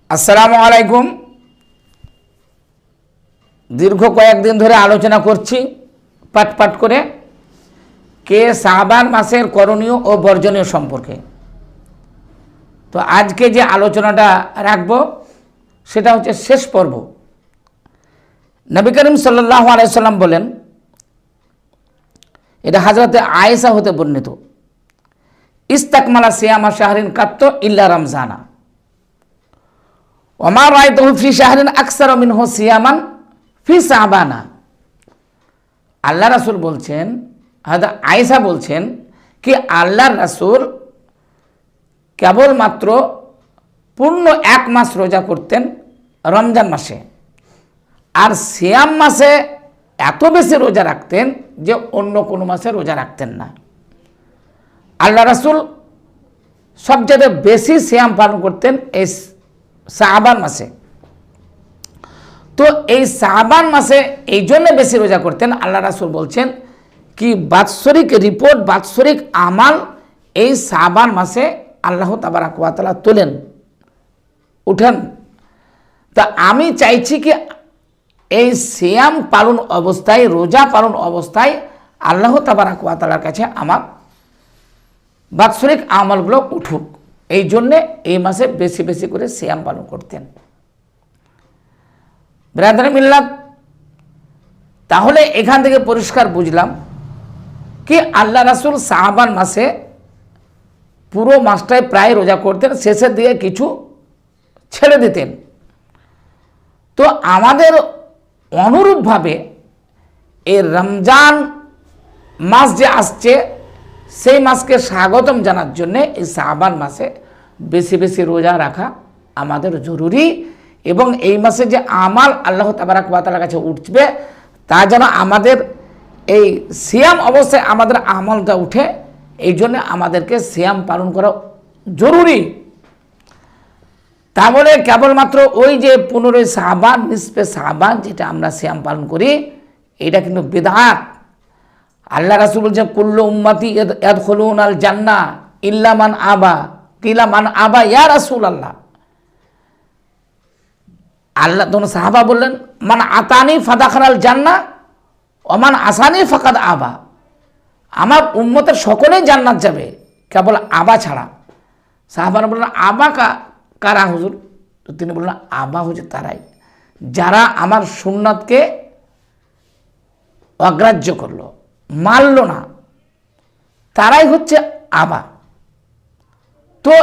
আসসালামু আলাইকুম। দীর্ঘ কয়েকদিন ধরে আলোচনা করছি পাট পাট করে কে শাবান মাসের করণীয় ও বর্জনীয় সম্পর্কে। তো আজকে যে আলোচনাটা রাখব সেটা হচ্ছে শেষ পর্ব। নবী করিম সাল্লাল্লাহু আলাইহি সাল্লাম বলেন, এটা হযরতে আয়েশা হতে বর্ণিত, ইস্তাকমালা সিয়ামা শাহরিন কাত্ত ইল্লা রমজানা ওমা রায়তুহু ফি শাহরিন আকসার মিনহু সিয়ামান ফি শাবানা। আল্লাহ রাসূল বলছেন, হযরত আয়েশা বলছেন কি আল্লাহর রাসূল কেবলমাত্র পূর্ণ এক মাস রোজা করতেন রমজান মাসে, আর সিয়াম মাসে এত বেশি রোজা রাখতেন যে অন্য কোনো মাসে রোজা রাখতেন না। আল্লাহ রাসূল সবচেয়ে বেশি সিয়াম পালন করতেন এই শাবান মাসে। তো এই শাবান মাসে এই জন্য বেশি রোজা করতেন। আল্লাহ রাসূল বলছেন কি বাৎসরিক রিপোর্ট, বাৎসরিক আমাল এই শাবান মাসে আল্লাহ তাবারাক ওয়া তাআলা তোলেন, উঠেন। তা আমি চাইছি কি এই সিয়াম পালন অবস্থায়, রোজা পালন অবস্থায় আল্লাহ তাবারাক ওয়া তাআলার কাছে আমার বাৎসরিক আমলগুলো উঠুক, এই জন্যে এই মাসে বেশি বেশি করে সিয়াম পালন করতেন। ব্রাদার মিল্লাত, তাহলে এখান থেকে পরিষ্কার বুঝলাম কি আল্লাহ রাসূল শাবান মাসে পুরো মাসটায় প্রায় রোজা করতেন, শেষের দিকে কিছু ছেড়ে দিতেন। তো আমাদের অনুরূপভাবে এই রমজান মাস যে আসছে সেই মাসকে স্বাগতম জানার জন্যে এই শাবান মাসে বেশি বেশি রোজা রাখা আমাদের জরুরি, এবং এই মাসে যে আমাল আল্লাহ তাবারাক ওয়া তাআলার কাছে উঠবে তা যেন আমাদের এই সিয়াম অবস্থায় আমাদের আমলটা উঠে, এই জন্য আমাদেরকে সিয়াম পালন করা জরুরি। তাহলে কেবলমাত্র ওই যে 15 শাবান, নিসফে শাবান যেটা আমরা সিয়াম পালন করি, এটা কিন্তু বিদআত। আল্লাহ রাসূল বলছেন কুল্লু উম্মতি ইয়াদখুলুনাল জান্নাহ ইল্লা মান আবা, কিলা মান আবা ইয়া রাসূলুল্লাহ। আল্লাহ তখন সাহাবা বললেন মান আতানি ফাদাখালাল জান্নাহ ওয়া মান আসানি ফাকাদ আবা। আমার উম্মতের সকলেই জান্নাত যাবে কেবল আবা ছাড়া। সাহাবারা বললেন আবা কারা হুজুর? তো তিনি বললেন আবা হচ্ছে তারাই যারা আমার সুন্নাতকে অগ্রাহ্য করলো, মানল না, তারাই হচ্ছে আবা। তো